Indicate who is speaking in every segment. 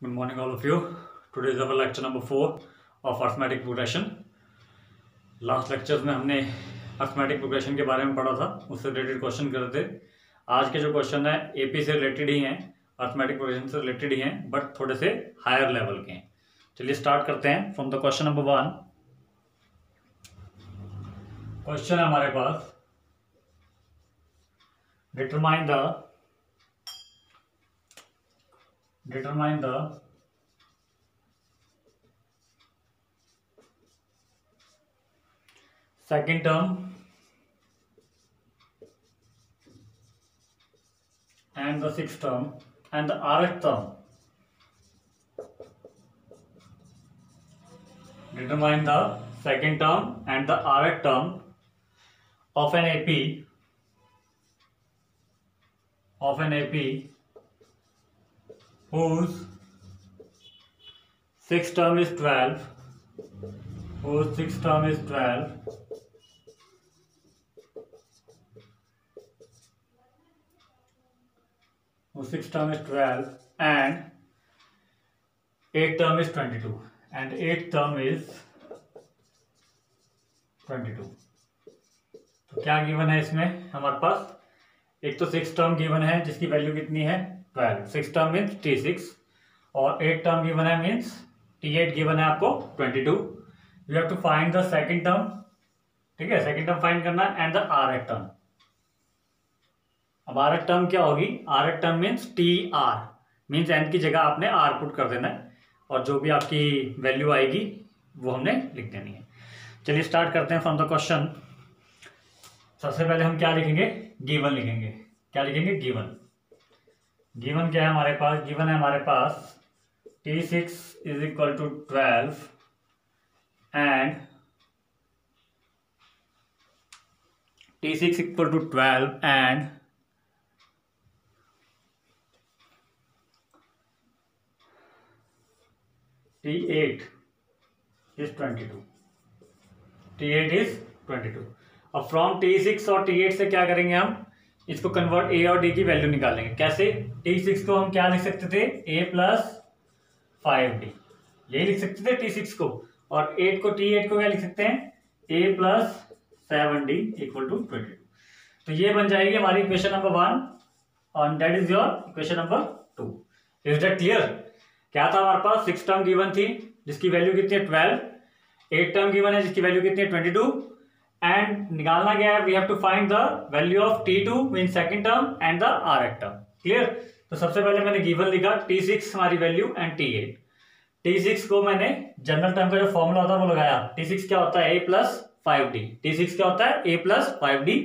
Speaker 1: Good morning, all of you. Today is our lecture number 4 of arithmetic progression. Last lectures में हमने arithmetic progression के बारे में पढ़ा था, उससे रिलेटेड क्वेश्चन कर रहे थे. आज के जो क्वेश्चन है एपी से रिलेटेड ही हैं, अर्थमेटिक प्रोग्रेशन से रिलेटेड ही हैं, बट थोड़े से हायर लेवल के हैं. चलिए स्टार्ट करते हैं from the question number 1. Question है हमारे पास, determine the second term and the sixth term and the rth term. Determine the second term and the rth term of an AP whose sixth term is 12, whose sixth term is 12, whose sixth term is 12 and eighth term is 22 and eighth term is 22. तो क्या given है इसमें हमारे पास? एक तो six term given है जिसकी value कितनी है 12, सिक्स टर्म मीन्स T6 और 8 टर्म गिवन है मीन्स T8 गिवन है आपको 22. You have to find the second term. ठीक है, सेकंड टर्म फाइंड करना एंड द rth टर्म. अब rth टर्म क्या होगी? rth term means TR means n की जगह आपने r पुट कर देना है और जो भी आपकी वैल्यू आएगी वो हमने लिख देनी है. चलिए स्टार्ट करते हैं फ्रॉम द क्वेश्चन. सबसे पहले हम क्या लिखेंगे? गिवन लिखेंगे. क्या लिखेंगे? गिवन. गिवन क्या है हमारे पास? गिवन है हमारे पास T6 is equal to 12 and T6 equal to 12 and T8 is 22. T8 is 22. अब फ्रॉम T6 और T8 से क्या करेंगे? हम इसको कन्वर्ट A और D की वैल्यू निकालेंगे. कैसे? T6 को हम क्या लिख सकते थे? A प्लस 5D, यही लिख सकते थे T6 को. और 8 को T8 को क्या लिख सकते हैं? A plus 7D equal to 22. तो ये बन जाएगी हमारी इक्वेशन नंबर 1 और that is your equation number 2. Is that clear? क्या था हमारे पास? सिक्स टर्म गिवन थी जिसकी वैल्यू कितनी है 12, 8 टर्म गिवन है जिसकी वैल्यू कितनी है 22 एंड निकालना गया है we have to find the value of T2 mean second term and the rth term. Clear? तो सबसे पहले मैंने गिवन लिखा T6 हमारी वैल्यू एंड T8. T6 को मैंने जनरल टर्म का जो फॉर्मूला होता है वो लगाया. T6 क्या होता है? A plus 5D. T6 क्या होता है? A plus 5D.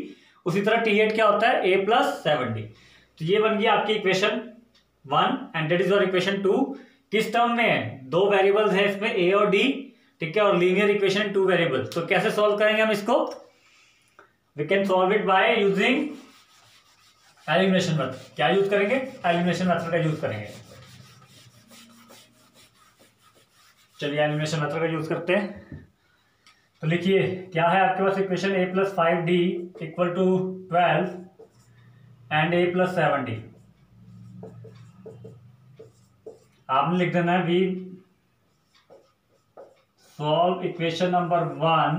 Speaker 1: उसी तरह T8 क्या होता है? A plus 7D. तो ये बन गई आपकी equation 1 and that is your equation 2. किस टर्म में है? दो वेरिएबल्स है इसमें A और D. ठीक है, और लीनियर इक्वेशन 2 वेरिएबल्स. तो कैसे सॉल्व करेंगे हम इसको? We can solve it by using elimination method. क्या यूज करेंगे? एलिमिनेशन मेथड का यूज करेंगे. चलिए एलिमिनेशन मेथड का यूज करते हैं. तो लिखिए क्या है आपके पास equation? A plus 5D equal to 12 and A plus 7D. आपने लिख देना है we solve equation number 1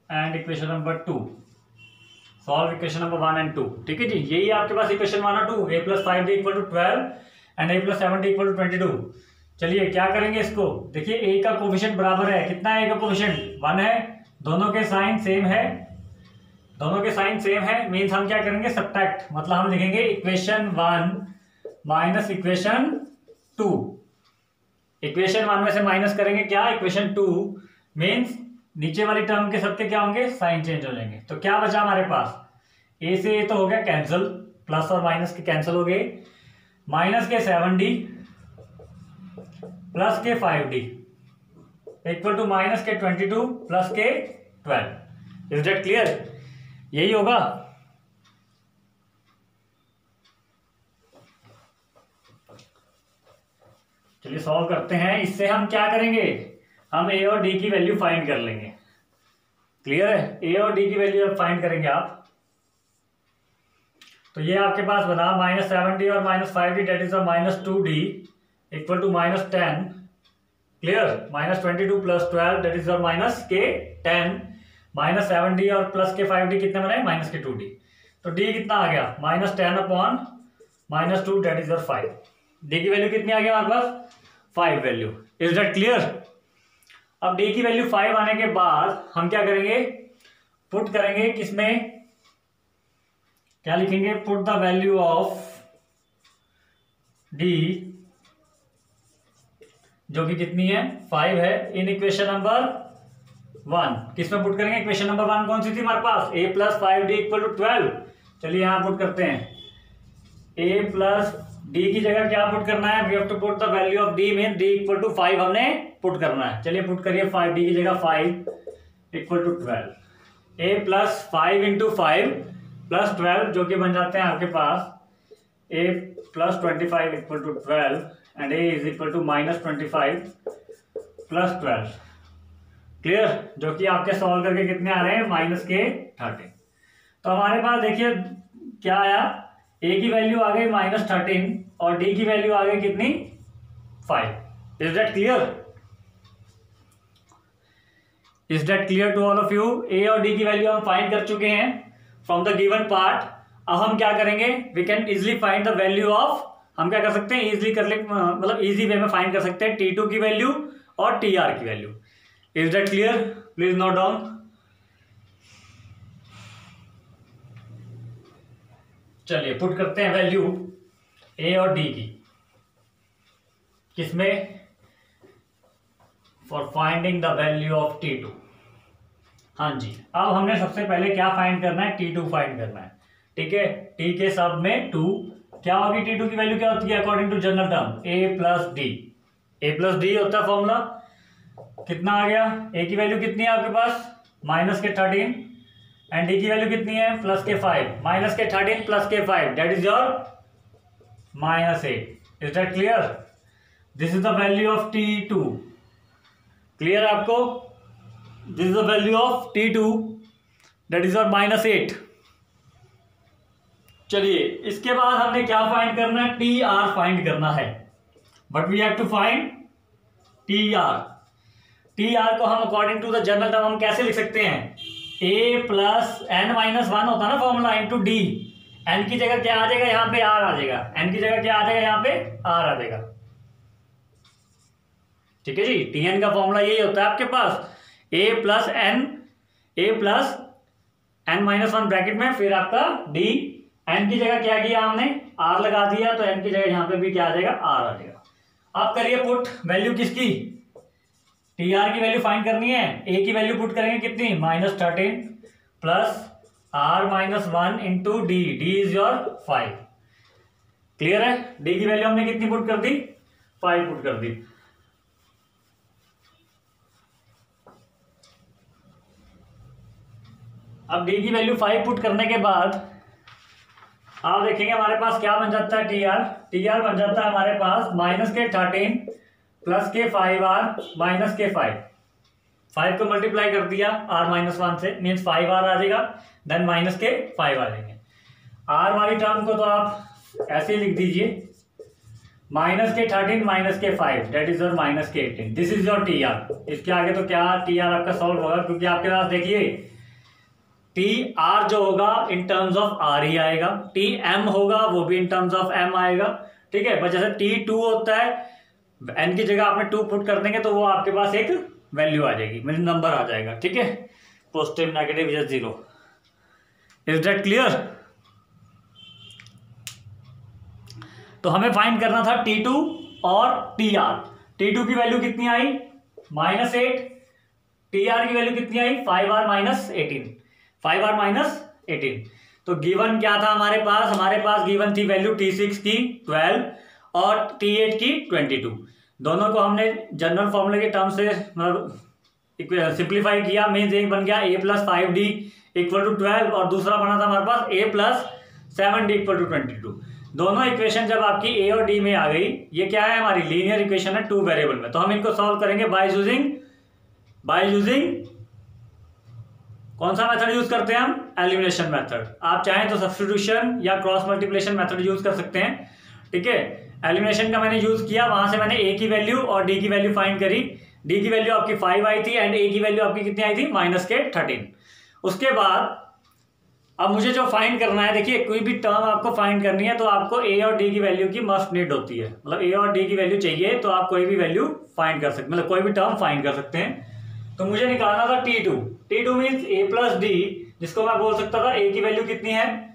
Speaker 1: and equation number 2. Solve equation number 1 and 2. ठीक है जी, यही आपके पास इक्वेशन 1 और 2. A plus 5D equal to 12 and A plus 7D equal to 22. चलिए क्या करेंगे इसको? देखिए A का कोफिशिएंट बराबर है. कितना है A का कोफिशिएंट? 1 है. दोनों के साइन सेम है, दोनों के साइन सेम है मीन्स हम क्या करेंगे? सब्ट्रैक्ट. मतलब हम लिखेंगे इक्वेशन 1 माइनस इक्वेशन 2. इक्वेशन 1 में से माइनस करेंगे क्या? इक्वेशन 2 मीन्स नीचे वाली टर्म के सबके क्या होंगे? साइन चेंज हो जाएंगे. तो क्या बचा हमारे पास? A से A तो हो गया कैंसिल, प्लस और माइनस के कैंसिल हो गए. माइनस के 7D प्लस के 5D इक्वल टू माइनस के 22 प्लस के 12. Is that clear? यही होगा. चलिए सॉल्व करते हैं. इससे हम क्या करेंगे? हम A और D की वैल्यू फाइंड कर लेंगे. क्लियर है? A और D की वैल्यू फाइंड करेंगे आप. तो ये आपके पास बना -7D और -5D that is -2D equal to -10, clear, -22 + 12 that is your -k10 -7d और +k5d कितने बने, -k2d। तो d कितना आ गया, -10/-2 दैट इज योर 5। d की वैल्यू कितनी आ गई हमारे पास, 5 वैल्यू। Is that clear. अब d की वैल्यू 5 आने के बाद हम क्या करेंगे, पुट करेंगे किसमें, क्या लिखेंगे, put the value of d जो कि कितनी है, 5 है, इन इक्वेशन नंबर 1। किसमें पुट करेंगे, इक्वेशन नंबर 1 कौन सी थी हमारे पास, a + 5d = 12। चलिए यहां पुट करते हैं, a + d की जगह क्या पुट करना है, we have to put the value of d mean d = 5 हमने पुट करना है। चलिए पुट करिए, 5d की जगह 5 = 12, a + 5 × 5 + 12 जो कि बन जाते हैं आपके पास a + 25 = 12 and a is equal to -25 + 12, clear, जो कि आपके सॉल्व करके कितने आ रहे हैं, -k13। तो हमारे पास देखिए क्या आया, a की वैल्यू आ गई -13 और d की वैल्यू आ गई कितनी, 5। Is that clear, is that clear to all of you. a और d की वैल्यू हम फाइंड कर चुके हैं फ्रॉम द गिवन पार्ट। अब हम क्या करेंगे, we can easily find the value of, हम क्या कर सकते हैं, इजिली कर ले, मतलब इजी वे में फाइंड कर सकते हैं T2 की वैल्यू और TR की value. Is that clear, please note down. चलिए पुट करते हैं वैल्यू A और D की, किसमें, for finding the value of T2। हाँ जी, अब हमने सबसे पहले क्या फाइंड करना है, T2 फाइंड करना है, ठीक है। T के सब में 2 क्या होगी, T2 की वैल्यू क्या होती है according to general term, a + d, a + d होता है फॉर्मूला। कितना आ गया, a की वैल्यू कितनी है आपके पास, -k13 एंड d की वैल्यू कितनी है, +k5, -k13 + k5 that is your -8। Is that clear, this is the value of T2, clear आपको, this is the value of T2 that is your -8। चलिए इसके बाद हमने क्या फाइंड करना है, TR फाइंड करना है, but we have to find TR। TR को हम according to the general term हम कैसे लिख सकते हैं, a + n-1 होता है ना फॉर्मूला, इंटू d। n की जगह क्या आ जाएगा, यहाँ पे r आ जाएगा, n की जगह क्या आ जाएगा, यहाँ पे r आ जाएगा, ठीक है जी। Tn का फॉर्मूला यही होता है आपके पास, a + n-1 ब्रैकेट में, फिर आपका d, n की जगह क्या किया हमने, r लगा दिया, तो n की जगह यहाँ पे भी क्या आ जाएगा, r आ जाएगा। अब करिए पुट वैल्यू किसकी, TR की वैल्यू फाइंड करनी है। a की वैल्यू पुट करेंगे कितनी, -13 + r-1 × d, d is your 5, clear है। d की वैल्यू हमने कितनी पुट कर दी, 5 पुट कर दी। अब d की वैल्यू 5 पुट करने के बाद आप देखेंगे हमारे पास क्या बन जाता है, TR बन जाता है हमारे पास -k13 + k5r - k5, 5 को मल्टीप्लाई कर दिया r-1 से, मीन्स 5r आ जाएगा, देन -k5 आ जाएंगे। r वाली टर्म को तो आप ऐसे लिख दीजिए, -k13 - k5 that is your -k18, this is your TR। इसके आगे तो क्या TR आपका सॉल्व होगा, क्योंकि आपके पास देखिए TR जो होगा इन टर्म्स ऑफ R ही आएगा, TM होगा वो भी इन टर्म्स ऑफ M आएगा, ठीक है। बस जैसे T2 होता है, n की जगह आपने 2 पुट कर देंगे तो वो आपके पास एक वैल्यू आ जाएगी, मतलब नंबर आ जाएगा, ठीक है, पॉजिटिव नेगेटिव या 0। Is that clear. तो हमें फाइंड करना था T2 और TR। T2 की वैल्यू कितनी आई, -8, TR की वैल्यू कितनी आई, 5r - 18। तो गिवन क्या था हमारे पास गिवन थी वैल्यू T6 की 12 और T8 की 22। दोनों को हमने जनरल फॉर्मूले के टर्म से मतलब सिंप्लीफाई किया, मीन्स एक बन गया a + 5d = 12 और दूसरा बना था हमारे पास a + 7d = 22। दोनों इक्वेशन जब आपकी a और d में आ गई, ये क्या है हमारी लीनियर इक्वेशन है 2 वेरिएबल में, तो हम इनको सॉल्व करेंगे बाय यूजिंग कौन सा मेथड यूज करते हैं हम, एलिमिनेशन मेथड। आप चाहें तो सब्स्टिट्यूशन या क्रॉस मल्टीप्लिकेशन मेथड यूज कर सकते हैं। ठीक है, एलिमिनेशन का मैंने यूज किया, वहां से मैंने ए की वैल्यू और डी की वैल्यू फाइंड करी। डी की वैल्यू आपकी 5 आई थी एंड ए की वैल्यू आपकी कितनी आई थी, -13। उसके बाद अब मुझे जो फाइंड करना है, देखिए कोई भी टर्म आपको फाइंड करनी है तो आपको ए और डी की वैल्यू की मस्ट नीड होती है, मतलब ए और डी की वैल्यू चाहिए तो आप कोई भी वैल्यू फाइंड कर सकते, मतलब कोई भी टर्म फाइंड कर सकते हैं। तो मुझे निकालना था T2 मीन्स ए प्लस डी, जिसको मैं बोल सकता था ए की वैल्यू कितनी है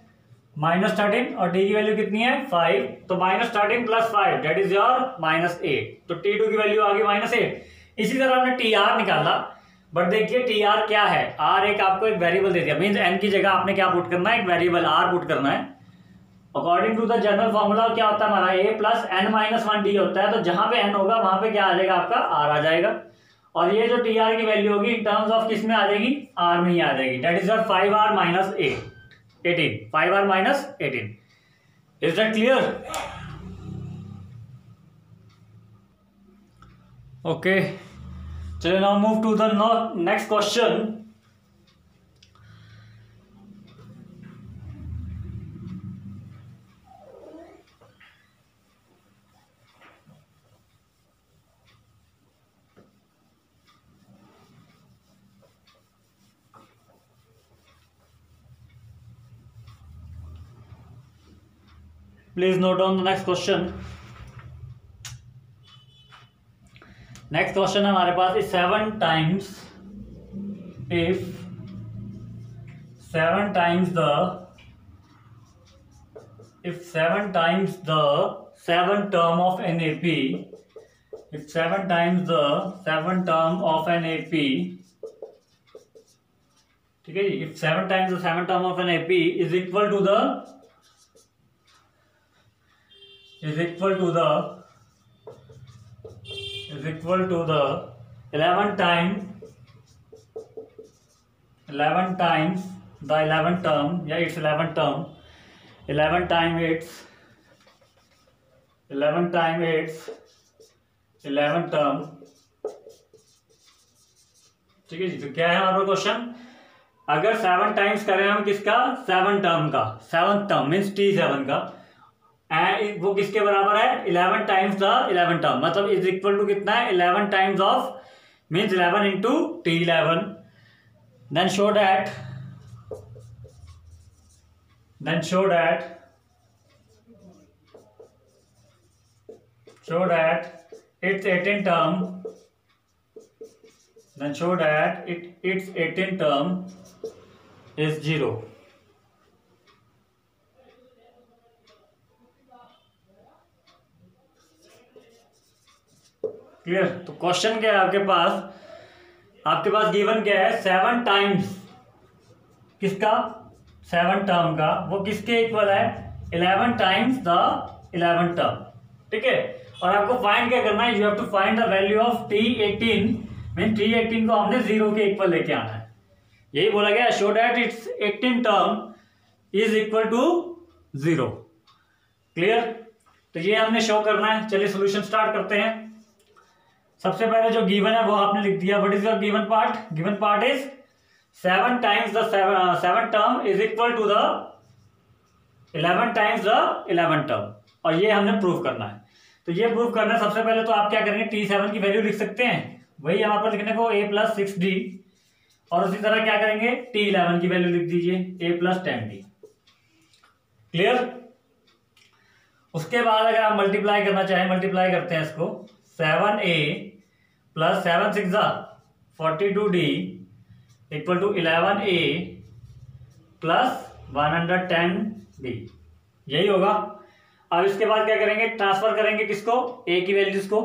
Speaker 1: -13 और डी की वैल्यू कितनी है 5, तो -13 + 5 दैट इज योर -8, तो T2 की वैल्यू आ गई -8। इसी तरह हमने TR निकाला, बट देखिए TR क्या है, R एक आपको एक वेरिएबल दे दिया, मीन्स n की जगह आपने क्या पुट करना है, एक वेरिएबल R पुट करना है। According to the general formula क्या होता है हमारा, A + n - 1 D होता है, तो जहां पे n होगा वहां पे क्या आ जाएगा आपका R आ जाएगा, और ये जो TR की वैल्यू होगी इन टर्म्स ऑफ किस में आ जाएगी, R में ही आ जाएगी, that is your 5R - 18, 5R - 18। Is that clear? Okay, चलिए now move to the next question. Please note down the next question. Next question है हमारे पास, is 7 times if 7 times the 7 term of an AP, if 7 times the 7 term of an AP, ठीक है जी, if 7 times the 7 term of an AP is equal to the 11 times the 11 term, या its 11 term, 11 time its 11 term, ठीक है जी। तो क्या है हमारा question, अगर 7 टाइम्स करें हम किसका, 7 टर्म का, 7th टर्म मीन्स T7 का, एंड वो किसके बराबर है, 11 टाइम्स द 11 टर्म, मतलब इज इक्वल टू कितना है, 11 times of means 11 into T11, then show that its 18 term, then show that its 18 term is 0। Clear? तो क्वेश्चन क्या है आपके पास गिवन क्या है, 7 टाइम्स किसका, 7 टर्म का, वो किसके इक्वल है, 11 टाइम्स द 11 टर्म, ठीक है। और आपको फाइंड क्या करना है, you have to find the value of T18, mean T18 को हमने 0 के इक्वल लेके आना है, यही बोला गया, show that it's 18 term is equal to 0। Clear? तो ये हमने शो करना है। चलिए सोल्यूशन स्टार्ट करते हैं। सबसे पहले जो गिवन है वो आपने लिख दिया, what is your given part, given part is 7 times the 7 term is equal to the 11 times the 11 term, और ये हमने प्रूव करना है। तो ये प्रूव करना है, सबसे पहले तो आप क्या करेंगे, T7 की वैल्यू लिख सकते हैं, वही यहाँ पर लिखने को A + 6D, और उसी तरह क्या करेंगे, T11 की वैल्यू लिख दीजिए A + 10D। क्लियर? उसके बाद अगर आप मल्टीप्लाई करना चाहें, मल्टीप्लाई करते हैं इसको, 7A + 7 × 6 = 42D equal to 11A + 110D, यही होगा। अब इसके बाद क्या करेंगे, ट्रांसफर करेंगे किसको, A की वैल्यूज को,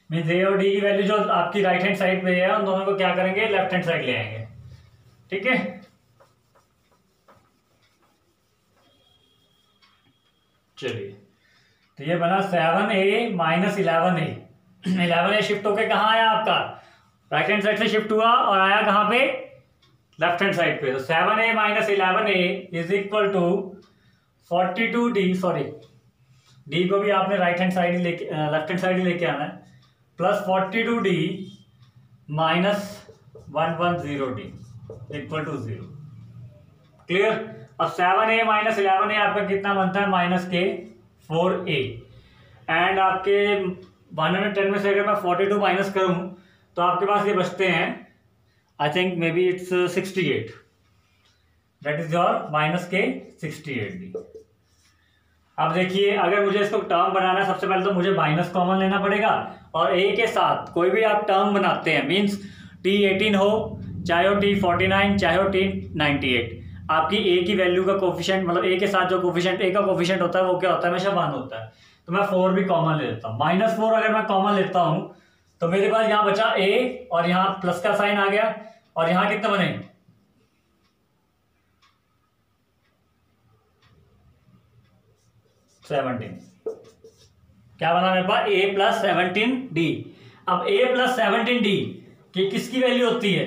Speaker 1: मीन्स A और D की वैल्यू जो आपकी राइट हैंड साइड पे है उन दोनों को क्या करेंगे, लेफ्ट हैंड साइड ले आएंगे, ठीक है। चलिए, तो ये बना 7A - 11A, 11A शिफ्ट होके कहाँ आया आपका, राइट हैंड साइड से शिफ्ट हुआ और आया कहाँ पे, लेफ्ट हैंड साइड पे। तो 7A - 11A is equal to 42D, sorry D को भी आपने राइट हैंड साइड ही लेके, लेफ्ट हैंड साइड ही लेके आना है, plus 42D - 110D equal to 0। Clear? अब 7a माइनस 11a आपका कितना बनता है, माइनस के 4a। एंड आपके 110 में से अगर मैं 42 माइनस करूं तो आपके पास ये बचते हैं, I think may be it's 68, that is your minus के 68 भी। अब देखिए, अगर मुझे इसको टर्म बनाना है, सबसे पहले तो मुझे माइनस कॉमन लेना पड़ेगा, और a के साथ कोई भी आप टर्म बनाते हैं, मीन्स t18 हो, चाहे हो t49, चाहे हो t98, आपकी a की वैल्यू का कोफिशिएंट, मतलब a के साथ जो कोफिशिएंट, a का कोफिशिएंट होता है वो क्या होता है, हमेशा 1 होता है। तो मैं 4 भी कॉमन ले लेता हूँ। -4 अगर मैं कॉमन लेता हूँ तो मेरे पास यहाँ बचा a, और यहाँ प्लस का साइन आ गया, और यहाँ कितना बने, 17। क्या बना मेरे पास, a प्लस 17d। अब a प्लस 17d की किसकी वैल्यू होती है,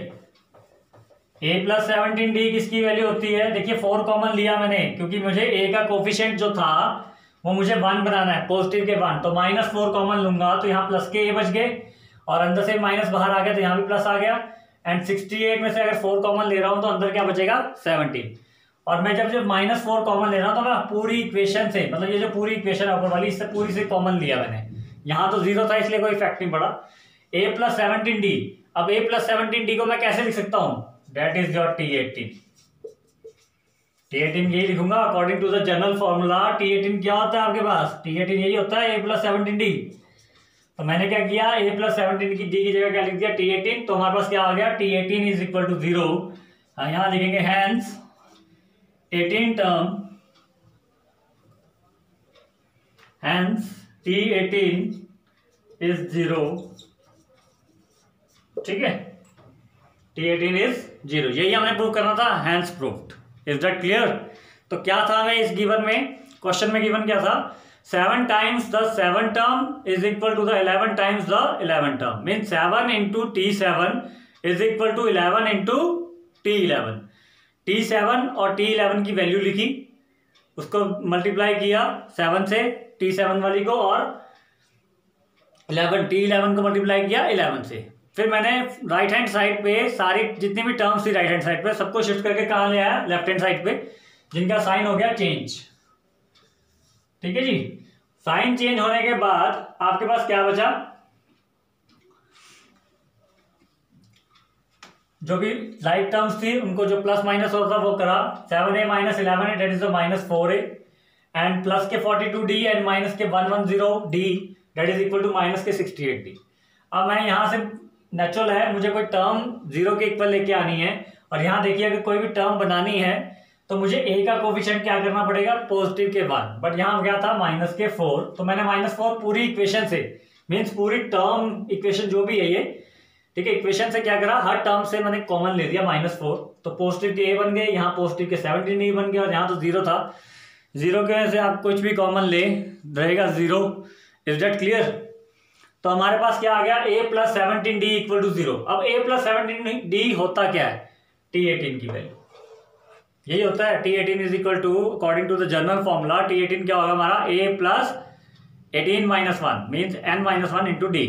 Speaker 1: a प्लस 17d किसकी वैल्यू होती है, देखिए 4 कॉमन लिया मैंने, क्योंकि मुझे a का कोफिशिएंट जो था वो मुझे 1 बनाना है, पॉजिटिव के 1, तो -4 कॉमन लूंगा तो यहाँ प्लस के a बच गए, और अंदर से माइनस बाहर आ गया तो यहाँ भी प्लस आ गया। एंड 68 में से अगर 4 कॉमन ले रहा हूं तो अंदर क्या बचेगा, 17। और मैं जब -4 कॉमन ले रहा हूं तो मैं पूरी इक्वेशन से, मतलब ये जो पूरी इक्वेशन है ऊपर वाली, इससे पूरी से कॉमन लिया मैंने। यहाँ तो 0 था इसलिए कोई इफेक्ट नहीं पड़ा। a प्लस 17d, अब a प्लस 17d को मैं कैसे लिख सकता हूँ, that is your t18। t18 यही लिखूंगा according to the general formula. t18 क्या होता है आपके पास, t18 यही होता है, a प्लस 17d। तो मैंने क्या किया, a प्लस 17 की d की जगह क्या लिख दिया, t18। तो हमारे पास क्या आ गया, t18 इज इक्वल टू 0। यहाँ लिखेंगे hence 18 term, hence t18 is 0। ठीक है, t18 इज 0, यही हमने प्रूव करना था, hence proved. Is that clear. तो क्या था हमें इस गिवन में, क्वेश्चन में गिवन क्या था, 7 times the 7 term is equal to the 11 times the 11 term, mean 7 into t7 is equal to 11 into t11। t7 और t11 की वैल्यू लिखी, उसको मल्टीप्लाई किया 7 से t7 वाली को, और t11 को मल्टीप्लाई किया 11 से। फिर मैंने राइट हैंड साइड पे सारी जितनी भी टर्म्स थी राइट हैंड साइड पे सबको शिफ्ट करके कहाँ ले आया, लेफ्ट हैंड साइड पे, जिनका साइन हो गया चेंज। ठीक है जी, साइन चेंज होने के बाद आपके पास क्या बचा, जो भी राइट टर्म्स थी उनको जो प्लस माइनस होता वो करा, 7a minus 11a that is the -4a, and plus के 42d एंड माइनस के 110d that is equal to minus के 68d। अब मैं यहाँ से नेचुरल है, मुझे कोई टर्म 0 के इक्वल लेके आनी है, और यहाँ देखिए अगर कोई भी टर्म बनानी है तो मुझे a का कोफिशिएंट क्या करना पड़ेगा, पॉजिटिव के 1, बट यहाँ क्या था माइनस के 4, तो मैंने -4 पूरी इक्वेशन से, मीन्स पूरी टर्म इक्वेशन जो भी है ये, ठीक है, इक्वेशन से क्या करा, हर टर्म से मैंने कॉमन ले दिया -4, तो पॉजिटिव के a बन गए, यहाँ पॉजिटिव के 17 बन गया, और यहाँ तो 0 था, 0 के वजह से आप कुछ भी कॉमन ले रहेगा 0। Is that clear. तो हमारे पास क्या आ गया, a plus 17d equal to 0। अब a प्लस 17d होता क्या है, t18 की वैल्यू यही होता है, t18 is equal to according to the general formula, t18 क्या होगा हमारा, a plus 18 minus 1 means n-1 into D,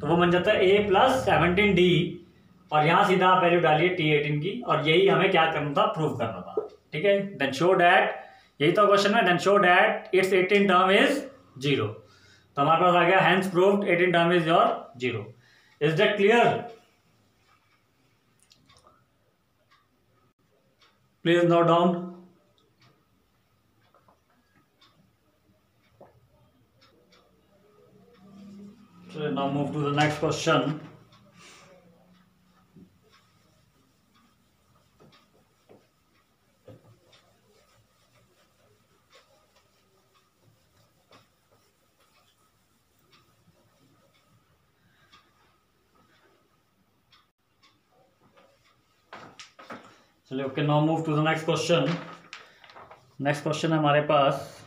Speaker 1: तो वो बन जाता है a प्लस 17d, और यहाँ सीधा आप वैल्यू डालिए t18 की, और यही हमें क्या करना था, प्रूव करना था। ठीक है, देन शो दैट, यही तो क्वेश्चन है, then show that it's 18 term is 0। तो हमारे पास आ गया hence proved 18 term is your 0। Is that clear. Please note down. So now move to the next question. चलिए, okay, now move to the next question. Next question है हमारे पास,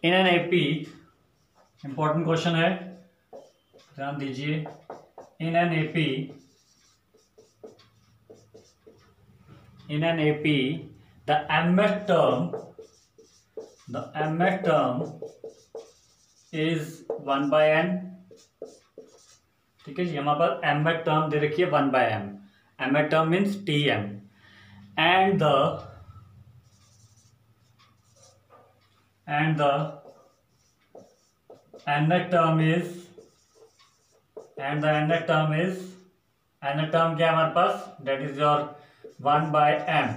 Speaker 1: in an AP, important question है, ध्यान दीजिए। In an AP the mth term is 1/n। ठीक है जी, हमारे पास mth term दे रखी है 1/m, mth term means tm, and the and the nth term क्या है हमारे पास, that is your 1/m।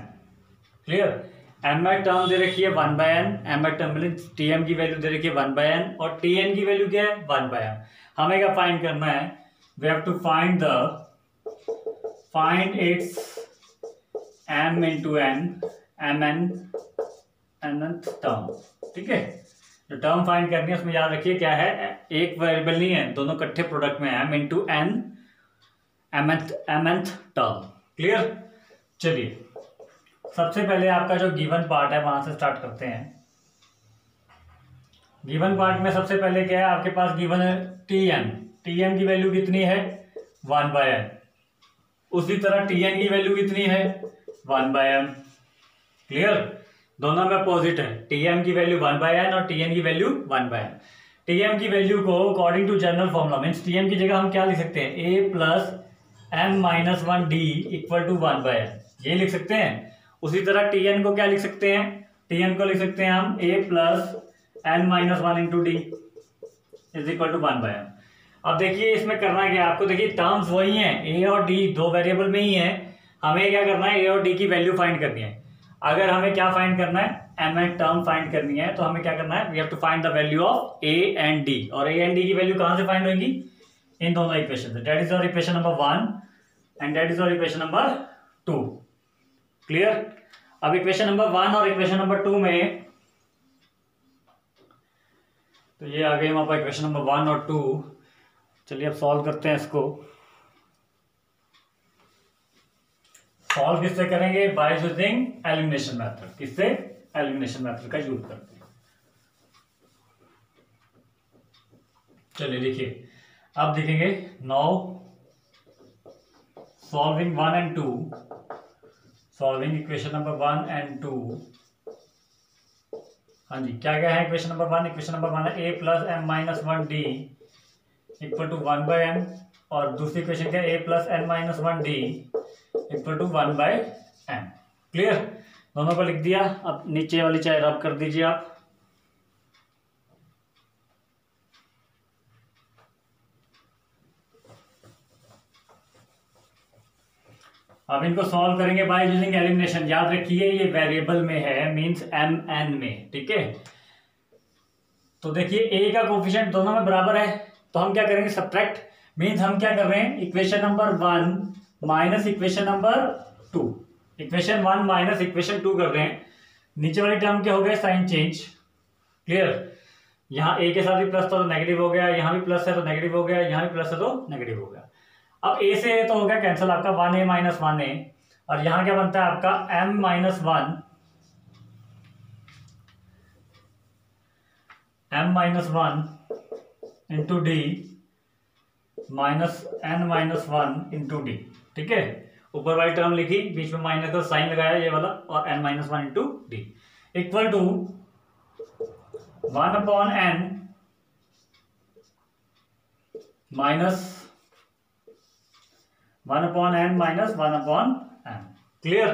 Speaker 1: Clear, m term दे रखी है 1/n, m टर्म tm की वैल्यू दे रखी है 1/n और tn की वैल्यू क्या है 1/m। हमें क्या फाइंड करना है, we have to find its m into n nth term. ठीक है, जो टर्म फाइंड करनी है उसमें याद रखिए क्या है, एक वेरिएबल नहीं है, दोनों इकट्ठे प्रोडक्ट में है, m into n mth term. Clear, चलिए सबसे पहले आपका जो गिवन पार्ट है वहां से स्टार्ट करते हैं। गिवन पार्ट में सबसे पहले क्या है आपके पास, गिवन है tm की वैल्यू कितनी है 1/n, उसी तरह tn की वैल्यू कितनी है 1/m। क्लियर, दोनों में अपोजिट है, tm की वैल्यू 1/n और tn की वैल्यू 1/m। tm की वैल्यू को according to general formula means tm की जगह हम क्या लिख सकते हैं, a plus m-1 d equal to 1/n, ये लिख सकते हैं। उसी तरह tn को क्या लिख सकते हैं, tn को लिख सकते हैं हम a plus n-1 into D is equal to 1/m। अब देखिए इसमें करना क्या है आपको, देखिए टर्म्स वही हैं, a और d दो वेरिएबल में ही है, हमें क्या करना है a और d की वैल्यू फाइंड करनी है। अगर हमें क्या फाइंड करना है, mth टर्म फाइंड करनी है, तो हमें क्या करना है, we have to find the value of a and d, और a एंड d की वैल्यू कहां से फाइंड होगी, इन दोनों इक्वेशन से। That is your equation number 1 and that is your equation number 2। Clear, अब इक्वेशन नंबर 1 और इक्वेशन नंबर 2 में, तो ये आ गए हमारे पास इक्वेशन नंबर 1 और 2। चलिए अब सॉल्व करते हैं इसको। सॉल्व किससे करेंगे, बाय यूजिंग एलिमिनेशन मेथड। किससे, एलिमिनेशन मेथड का यूज करते हैं। चलिए देखिए अब देखेंगे, now solving 1 and 2, solving equation number 1 and 2। हाँ जी, क्या क्या है इक्वेशन नंबर 1, इक्वेशन नंबर 1 है a plus m-1 d equal to 1/m, और दूसरी इक्वेशन क्या है a plus n-1 d equal to 1/m। Clear, दोनों को लिख दिया। अब नीचे वाली चाहे रब कर दीजिए आप। अब इनको सॉल्व करेंगे बाय यूजिंग एलिमिनेशन। याद रखिए ये वेरिएबल में है, मींस mn में। ठीक है, तो देखिए a का कोफिशिएंट दोनों में बराबर है, तो हम क्या करेंगे, सब्ट्रैक्ट। मींस हम क्या कर रहे हैं, equation number 1 minus equation number 2, equation 1 minus equation 2 कर रहे हैं। नीचे वाली टर्म क्या हो गया, साइन चेंज। क्लियर, यहाँ a के साथ भी प्लस था तो नेगेटिव हो गया, यहाँ भी प्लस है तो नेगेटिव हो गया, यहाँ भी प्लस है तो नेगेटिव हो गया। अब a से a तो हो गया कैंसिल, आपका 1a माइनस 1a, और यहाँ क्या बनता है आपका m-1 into D minus n-1 into D. ठीक है, ऊपर वाली टर्म लिखी, बीच में माइनस का साइन लगाया ये वाला, और n-1 into D equal to 1/n minus 1/n minus 1/n। Clear,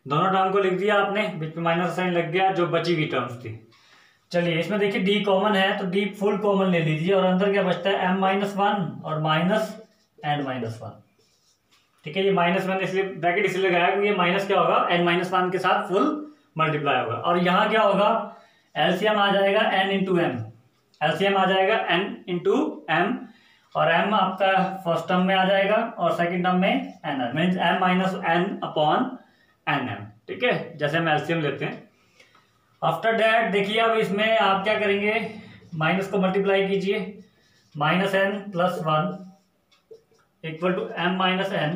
Speaker 1: दोनों टर्म को लिख दिया आपने, बीच में माइनस साइन लग गया, जो बची हुई टर्म्स थी। चलिए इसमें देखिए d कॉमन है, तो d फुल कॉमन ले लीजिए, और अंदर क्या बचता है m-1 और माइनस n-1। ठीक है, ये माइनस मैंने इसलिए ब्रैकेट इसलिए लगाया क्योंकि ये माइनस क्या होगा, n-1 के साथ फुल मल्टीप्लाई होगा, और यहाँ क्या होगा, एलसीएम आ जाएगा n इंटू एम, एलसीएम आ जाएगा n इंटू एम, और m आपका फर्स्ट टर्म में आ जाएगा और सेकंड टर्म में n means m minus n upon nm। ठीक है, जैसे हम एलसीएम लेते हैं। आफ्टर दैट देखिए अब इसमें आप क्या करेंगे, माइनस को मल्टीप्लाई कीजिए, minus n plus 1 equal to m minus n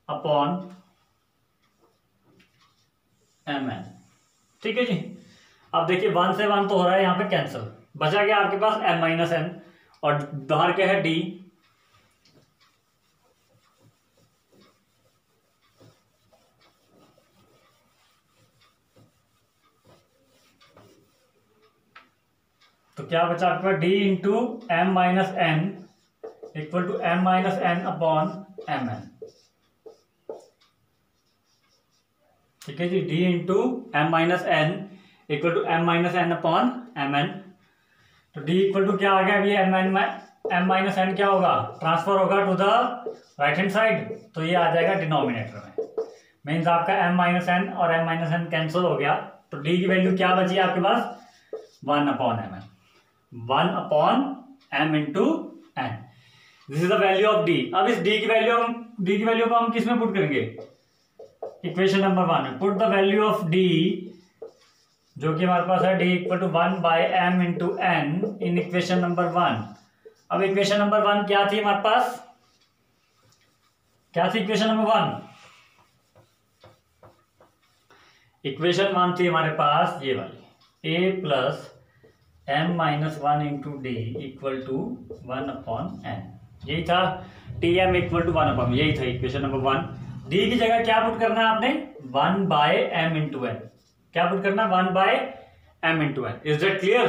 Speaker 1: upon mn। ठीक है जी, अब देखिए 1 से 1 तो हो रहा है यहाँ पे कैंसिल, बचा गया आपके पास m माइनस n, और बाहर क्या है d, तो क्या बचा आपके पास d into m minus n equal to m minus n upon mn। ठीक है जी, d into m minus n equal to M minus N upon M N. तो डी इक्वल टू क्या आ गया, अभी एम माइनस एन क्या होगा, ट्रांसफर होगा to the right hand side, तो ये आ जाएगा डिनोमिनेटर में। मीन्स आपका एम माइनस एन और एम माइनस एन कैंसिल हो गया, तो डी की वैल्यू क्या बची आपके पास, 1 upon M N, 1 upon M into N. This is the value of D. अब इस डी की वैल्यू को हम किस में पुट करेंगे, इक्वेशन नंबर 1 में। Put the value of D, जो कि हमारे पास है D equal to 1 by M into N in equation number 1। अब इक्वेशन नंबर 1 क्या थी हमारे पास, क्या थी इक्वेशन नंबर 1? इक्वेशन 1 थी हमारे पास ये वाली, a plus M minus 1 into D equal to 1 upon N, यही था। T M equal to 1 upon, यही था इक्वेशन नंबर 1। डी की जगह क्या पुट करना है आपने, 1 बाय एम इंटू एन। क्या पुट करना, 1 by M into N. Is that clear?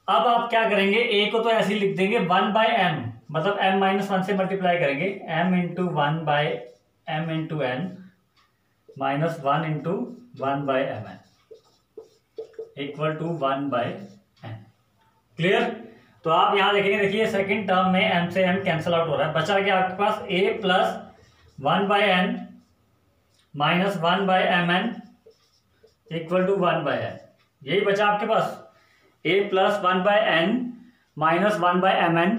Speaker 1: अब आप क्या करेंगे, ए को तो ऐसे ही लिख देंगे 1 बाय एम, मतलब एम माइनस 1 से मल्टीप्लाई करेंगे, M into 1 by M into N minus 1 into 1 by M N equal to 1 by N. Clear? तो आप यहां देखेंगे, देखिए सेकंड टर्म में एम से एम कैंसिल आउट हो रहा है, बचा क्या आपके पास, A plus 1 by N minus 1 by M N equal to 1 by N. यही बचा आपके पास, a plus 1 by N minus 1 by M N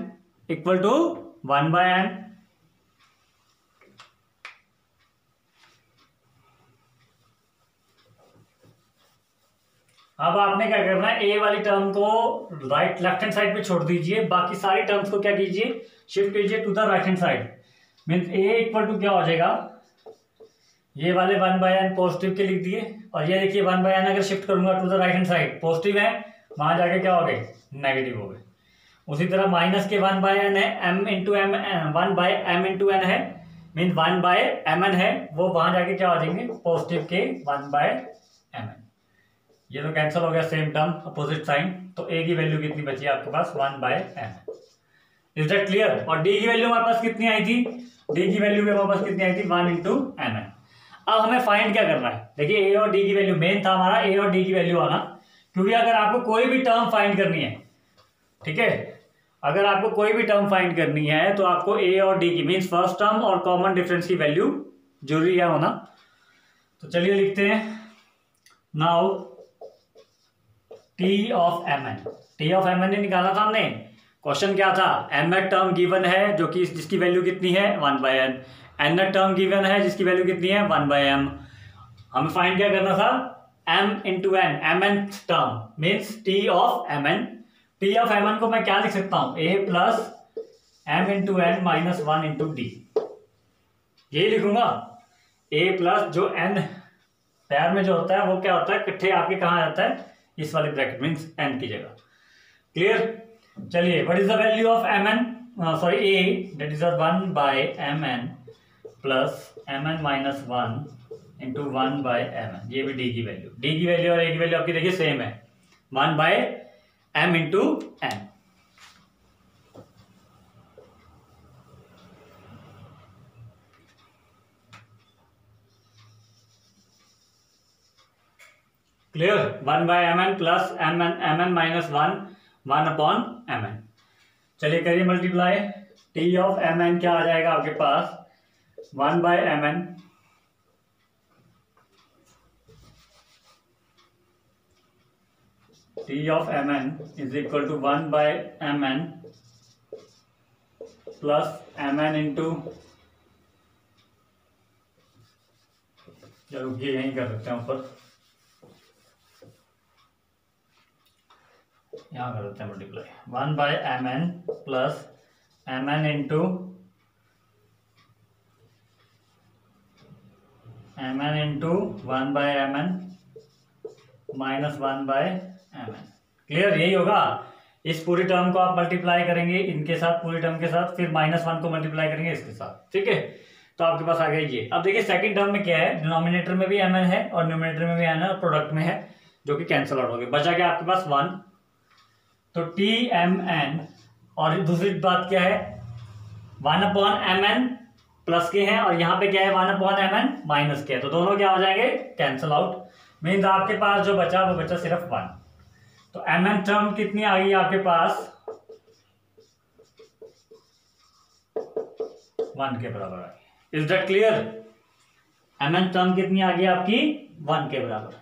Speaker 1: equal to 1 by N. अब आपने क्या करना है, ए वाली टर्म को लेफ्ट हैंड साइड पे छोड़ दीजिए, बाकी सारी टर्म्स को क्या कीजिए, शिफ्ट कीजिए to the right hand side. Means A equal to क्या हो जाएगा, ये वाले 1 बाय एन पॉजिटिव के लिख दिए, और ये देखिए 1 बाय एन अगर शिफ्ट करूंगा to the right hand side, positive है, वहां जाके क्या हो गए, नेगेटिव हो गए। उसी तरह माइनस के 1 बाय एन है, M into M, 1 by M into N है, मीन 1 बाय एम एन है, वो वहां जाके क्या हो जाएंगे, पॉजिटिव के 1 बाय एम एन। ये तो कैंसिल हो गया, सेम टर्म अपोजिट साइन, तो ए की वैल्यू कितनी बची है आपके पास, 1 by M. Is that clear? और डी की वैल्यू हमारे पास कितनी आई थी, डी की वैल्यू हमारे पास कितनी आई थी, 1 इंटू एम एन। अब हमें फाइंड क्या करना है, देखिए ए और डी की वैल्यू, मेन था हमारा ए और डी की वैल्यू आना, क्योंकि अगर आपको कोई भी टर्म फाइंड करनी है, ठीक है, अगर आपको कोई भी टर्म फाइंड करनी है तो आपको ए और डी की, मीन्स फर्स्ट टर्म और कॉमन डिफरेंस की वैल्यू जरूरी है होना। तो चलिए लिखते हैं, now T of M N, T of M N निकाला था हमने, क्वेश्चन क्या था, एम एट टर्म गिवन है जो कि जिसकी वैल्यू कितनी है, 1 by N, nth term given है जिसकी वैल्यू कितनी है, 1 बाय एम। हमें फाइंड क्या करना था, M into N, M N term means T of M N. T of M N को मैं क्या लिख सकता हूं, A plus M into N minus 1 into D, यही लिखूंगा। ए प्लस जो एन पैर में जो होता है वो क्या होता है, इकट्ठे आपके कहाँ आ जाता है, इस वाले ब्रैकेट मीन्स एन की जगह। क्लियर? चलिए, what is the value of M N, sorry A, that is 1 by M N plus M N minus 1 into 1 by M N. ये भी डी की वैल्यू, डी की वैल्यू और ए की वैल्यू आपकी देखिए सेम है, 1 by M into N. Clear? 1 by M N plus M N minus 1 upon M N. चलिए करिए multiply, T of M N क्या आ जाएगा आपके पास, 1 by M N T of M N is equal to 1 by M N plus M N into, चलो ये यहीं कर सकते हैं ऊपर, यहाँ कर देते हैं multiply, 1 by M N plus M N into M N into 1 by M N minus 1 by M N. Clear? यही होगा। इस पूरी टर्म को आप मल्टीप्लाई करेंगे इनके साथ, पूरी टर्म के साथ, फिर -1 को मल्टीप्लाई करेंगे इसके साथ, ठीक है, तो आपके पास आ गया ये। अब देखिए सेकंड टर्म में क्या है, डिनोमिनेटर में भी एम एन है और न्यूमिनेटर में भी एन है और प्रोडक्ट में है, जो कि कैंसिल आउट हो गया, बचा क्या आपके पास 1। तो टी एम एन, और दूसरी बात क्या है, 1 अपॉन एम एन प्लस के हैं और यहाँ पे क्या है 1 अपॉन एम एन माइनस के है, तो दोनों क्या हो जाएंगे, कैंसिल आउट। मीन्स आपके पास जो बचा वो बचा सिर्फ 1। तो mn टर्म कितनी आ गई आपके पास, 1 के बराबर आ गई। Is that clear? mn term कितनी आ गई आपकी, 1 के बराबर।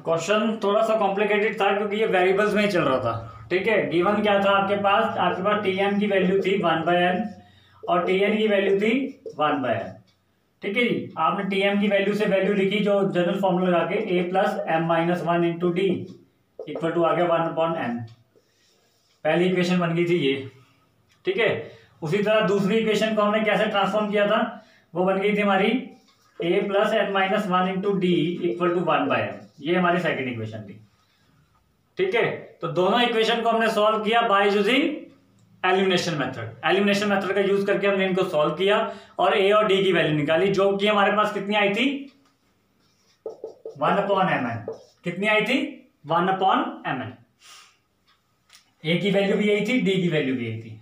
Speaker 1: क्वेश्चन थोड़ा सा कॉम्प्लिकेटेड था क्योंकि ये वेरिएबल्स में ही चल रहा था। ठीक है, गिवन क्या था आपके पास Tm की वैल्यू थी 1/n और Tn की वैल्यू थी 1/n। ठीक है जी, आपने Tm की वैल्यू से वैल्यू लिखी जो जनरल फॉर्मूला लगा के a plus m minus 1 into D equal to आ गया 1/n। पहली इक्वेशन बन गई थी ये। ठीक है, उसी तरह दूसरी इक्वेशन को हमने कैसे ट्रांसफॉर्म किया था, वो बन गई थी हमारी a प्लस n minus 1 into D equal to 1/n। ये हमारी सेकेंड इक्वेशन थी। ठीक है, तो दोनों इक्वेशन को हमने सॉल्व किया bye using elimination method. Elimination method का यूज करके हमने इनको सॉल्व किया और a और d की वैल्यू निकाली, जो कि हमारे पास कितनी आई थी, 1/mn। कितनी आई थी, 1/mn। a की वैल्यू भी यही थी, d की वैल्यू भी यही थी।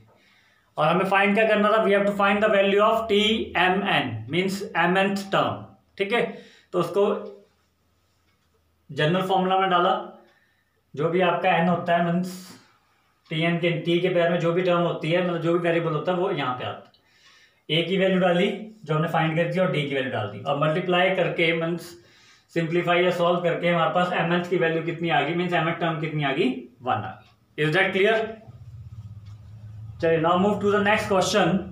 Speaker 1: और हमें फाइंड क्या करना था, we have to find the value of Tmn means mnth term. ठीक है, तो उसको जनरल फॉर्मूला में डाला, जो भी आपका n होता है मीन्स Tn के t के पैर में जो भी टर्म होती है, मतलब जो भी वेरिएबल होता है वो यहाँ पे आता है। a की वैल्यू डाली जो हमने फाइंड करी थी और d की वैल्यू डाल दी और मल्टीप्लाई करके मीन्स सिंप्लीफाई या सॉल्व करके हमारे पास mnth की वैल्यू कितनी आ गई, मीन्स mnth टर्म कितनी आ गई, 1 आ गई। Is that clear? चलिए now move to the next question.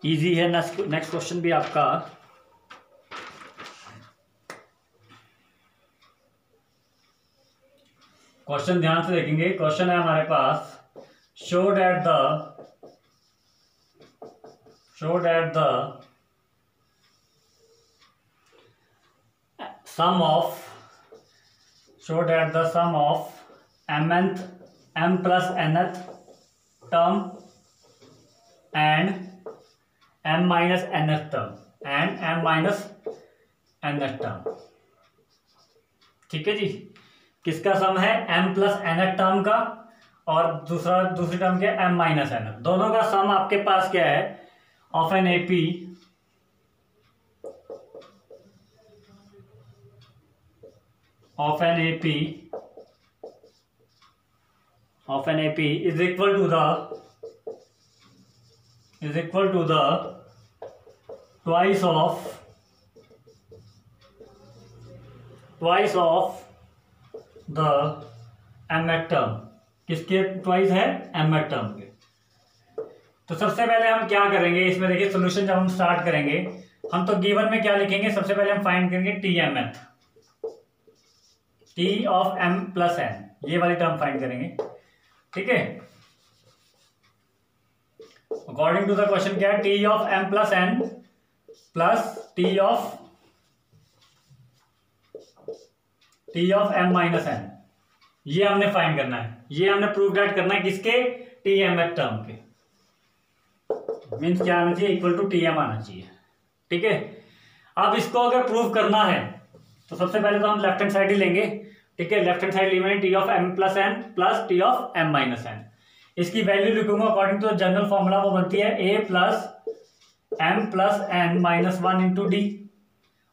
Speaker 1: Easy है नेक्स्ट क्वेश्चन भी आपका। क्वेश्चन ध्यान से देखेंगे। क्वेश्चन है हमारे पास, show that the sum of m plus nth term and m minus nth term ठीक है जी, किसका सम है, m प्लस nth टर्म का और दूसरी टर्म क्या है, m माइनस nth। दोनों का सम आपके पास क्या है, of an AP is equal to the twice of the mth term. किसके ट्वाइस है, mth टर्म के। तो सबसे पहले हम क्या करेंगे इसमें, देखिए सॉल्यूशन जब हम स्टार्ट करेंगे, हम तो गिवन में क्या लिखेंगे, सबसे पहले हम फाइंड करेंगे Tmth, T of m plus n, ये वाली टर्म फाइंड करेंगे। ठीक है, अकॉर्डिंग टू द क्वेश्चन क्या है, T of m plus n plus T of m minus n, ये हमने फाइंड करना है। ये हमने प्रूव डेट करना है किसके, Tmth टर्म के। मीन्स क्या आना चाहिए, इक्वल टू Tm आना चाहिए। ठीक है, अब इसको अगर प्रूव करना है तो सबसे पहले तो हम लेफ्ट हैंड साइड ही लेंगे। ठीक है, लेफ्ट हैंड साइड ली मैंने T of m plus n plus T of m minus n। इसकी वैल्यू लिखूंगा अकॉर्डिंग टू जनरल फॉर्मूला, वो बनती है a plus m plus n minus 1 into D.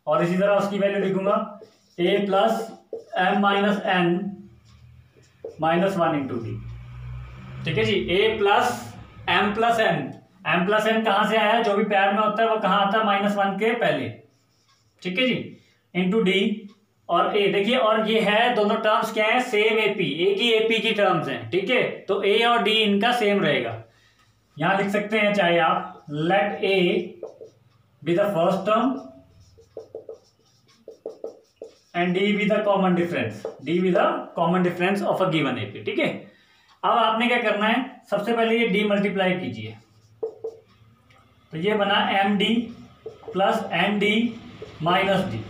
Speaker 1: और इसी तरह उसकी वैल्यू लिखूंगा a plus m minus n minus 1 into D. ठीक है जी, a plus m plus n कहां से आया है, जो भी पैर में होता है वो कहां आता है, -1 के पहले। ठीक है जी, इंटू डी और ए। देखिए, और ये है दोनों टर्म्स क्या है, सेम एपी, एक ही एपी की टर्म्स हैं। ठीक है, तो ए और डी इनका सेम रहेगा। यहां लिख सकते हैं चाहे आप, let A be the first term and D be the common difference of a given AP. ठीक है, अब आपने क्या करना है, सबसे पहले ये डी मल्टीप्लाई कीजिए, तो ये बना M D plus N D minus D.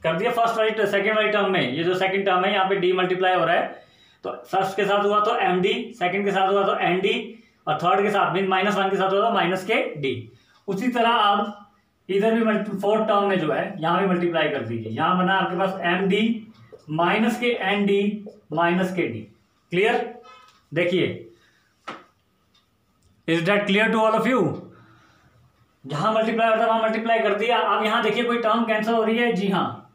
Speaker 1: कर दिया फर्स्ट वाली सेकंड वाली टर्म में, ये जो सेकंड टर्म है यहाँ पे डी मल्टीप्लाई हो रहा है, तो फर्स्ट के साथ हुआ तो एम डी, सेकेंड के साथ हुआ तो एन डी, और थर्ड के साथ मीन -1 के साथ हुआ तो माइनस के डी। उसी तरह आप इधर भी फोर्थ टर्म में जो है यहाँ भी मल्टीप्लाई कर दीजिए। यहाँ बना आपके पास एम डी माइनस के एन डी माइनस के डी। क्लियर? देखिए, is that clear to all of you? जहां मल्टीप्लाई होता है वहां मल्टीप्लाई कर दिया। अब यहां देखिए कोई टर्म कैंसिल हो रही है, जी हाँ,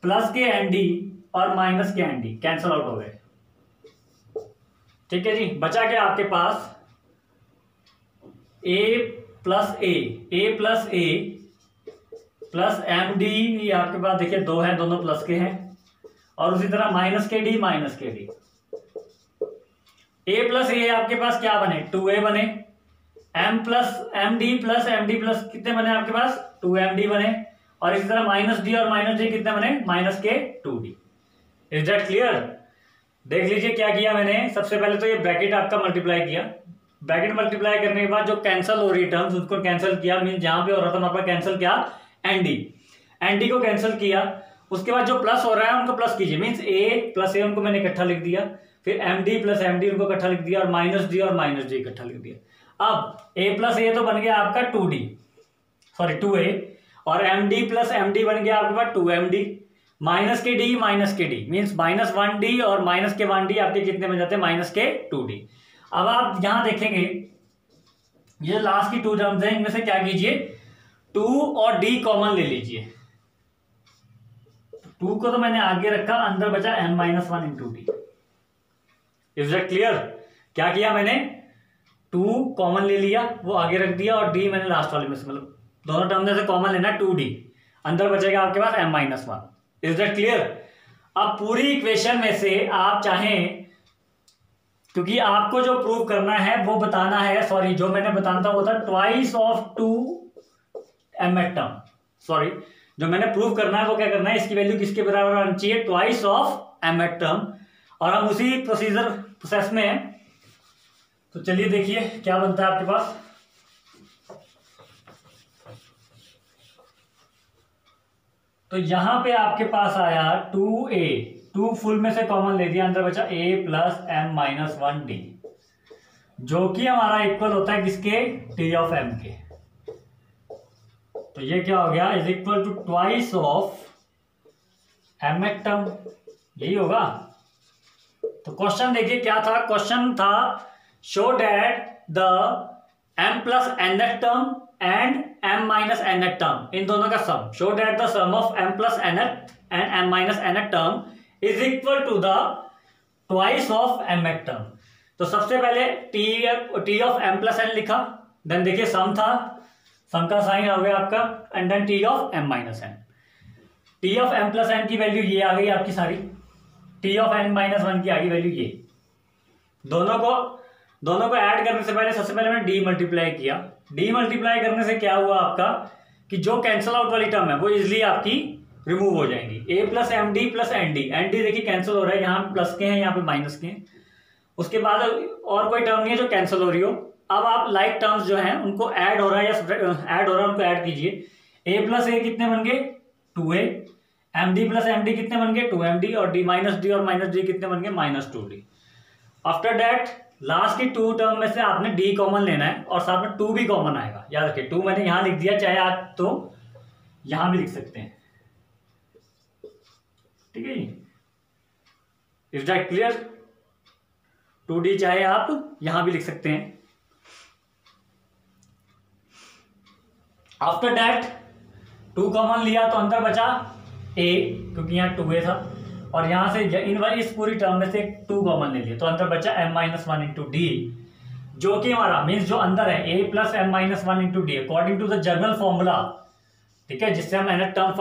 Speaker 1: प्लस के एन डी और माइनस के एन डी कैंसिल आउट हो गए। ठीक है जी, बचा क्या आपके पास A plus A plus M D, ये आपके पास देखिए दो है, दोनों प्लस के हैं, और उसी तरह माइनस के डी ए प्लस ए आपके पास क्या बने 2a बने, एम डी प्लस कितने बने आपके पास 2md बने, और इसी तरह माइनस डी और माइनस डी कितने बने माइनस के 2d। Is that clear? देख लीजिए क्या किया मैंने। सबसे पहले तो ये ब्रैकेट आपका मल्टीप्लाई किया, ब्रैकेट मल्टीप्लाई करने के बाद जो कैंसिल हो रही टर्म्स उसको कैंसिल किया, मीन जहां पे हो रहा था वहां पर कैंसिल किया एनडी को कैंसिल किया। उसके बाद जो प्लस हो रहा है उनको प्लस कीजिए, मीन्स ए प्लस ए उनको मैंने इकट्ठा लिख दिया, फिर M D plus M D उनको इकट्ठा लिख दिया, और माइनस डी और माइनस डी इकट्ठा लिख दिया। अब ए प्लस ए तो बन गया आपका 2a, और M D plus M D बन गया आपके पास 2md, माइनस के डी मीन्स -1d और माइनस के 1d आपके कितने बन जाते हैं माइनस के 2d। अब आप यहां देखेंगे ये लास्ट की 2 टर्म्स हैं, इनमें से क्या कीजिए 2 और d कॉमन ले लीजिए। 2 को तो मैंने आगे रखा, अंदर बचा n-1 into D. Is that clear? क्या किया मैंने 2 कॉमन ले लिया, वो आगे रख दिया, और d मैंने लास्ट वाले में से, मतलब दोनों टर्म में से कॉमन लेना 2d, अंदर बचेगा आपके पास m-1। Is that clear? अब पूरी इक्वेशन में से आप चाहें, क्योंकि आपको जो प्रूव करना है वो बताना है, सॉरी जो मैंने बताना था वो था twice of 2m term, sorry जो मैंने प्रूव करना है वो क्या करना है, इसकी वैल्यू किसके बराबर आनी चाहिए ट्वाइस ऑफ m टर्म, और हम उसी प्रोसेस में हैं। तो चलिए देखिए क्या बनता है आपके पास। तो यहां पे आपके पास आया 2a, 2 फुल में से कॉमन ले दिया, अंदर बचा a प्लस m-1d, जो कि हमारा इक्वल होता है किसके t ऑफ m के। तो ये क्या हो गया is equal to twice of m term, यही होगा। तो क्वेश्चन देखिए क्या था, क्वेश्चन था show that the m plus n term and m minus n term, इन दोनों का sum, show that the sum of m plus n and m minus n term is equal to the twice of m term. तो सबसे पहले t of m plus n लिखा, then देखिए sum था, सम का साइन आ गया आपका, and then t of m minus n। t of m plus n की वैल्यू ये आ गई आपकी सारी, t ऑफ n-1 की आ गई वैल्यू ये। दोनों को ऐड करने से पहले सबसे पहले मैंने d मल्टीप्लाई किया, d मल्टीप्लाई करने से क्या हुआ आपका कि जो कैंसिल आउट वाली टर्म है वो इजिली आपकी रिमूव हो जाएंगी। a plus M D plus N D, N D देखिए कैंसिल हो रहा है, यहाँ प्लस के हैं यहाँ पे माइनस के हैं। उसके बाद और कोई टर्म नहीं है जो कैंसिल हो रही हो। अब आप लाइक टर्म्स जो हैं उनको ऐड हो रहा है या ऐड हो रहा है उनको ऐड कीजिए। a प्लस ए कितने बन गए 2a, M D plus M D कितने बन गए 2md, और डी और माइनस डी कितने बन गए -2d। आफ्टर दैट लास्ट की 2 टर्म में से आपने d कॉमन लेना है, और साथ में 2 भी कॉमन आएगा, याद रखिए 2 मैंने यहां लिख दिया, चाहे आप तो यहां भी लिख सकते हैं। ठीक है जी, इज दैट क्लियर? 2d चाहे आप यहां भी लिख सकते हैं। आफ्टर दैट 2 कॉमन लिया तो अंदर बचा a, क्योंकि यहाँ 2a था, और यहां से इस पूरी टर्म में से 2 कॉमन ले लिया तो अंदर बचा m-1 इंटू डी, जो कि हमारा मीन्स जो अंदर है a plus m-1 into D according to the general formula, ठीक है, जिससे हम nth टर्म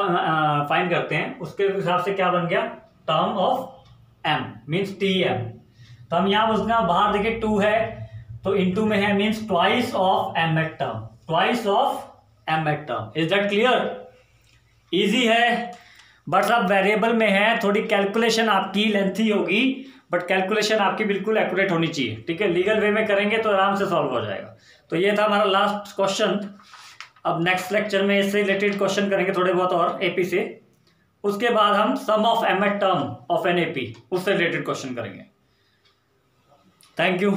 Speaker 1: फाइंड करते हैं, उसके हिसाब से क्या बन गया term of m means tm। तो हम यहाँ उसका बाहर देखिए 2 है तो इंटू में है, means twice of m term, twice of m term. Is that clear? Easy है, बट अब वेरिएबल में है, थोड़ी कैलकुलेशन आपकी लेंथी होगी, बट कैलकुलेशन आपकी बिल्कुल एक्यूरेट होनी चाहिए। ठीक है, लीगल वे में करेंगे तो आराम से सॉल्व हो जाएगा। तो ये था हमारा लास्ट क्वेश्चन। अब नेक्स्ट लेक्चर में इससे रिलेटेड क्वेश्चन करेंगे थोड़े बहुत और एपी से। उसके बाद हम sum of M at term of N AP उससे रिलेटेड क्वेश्चन करेंगे। Thank you.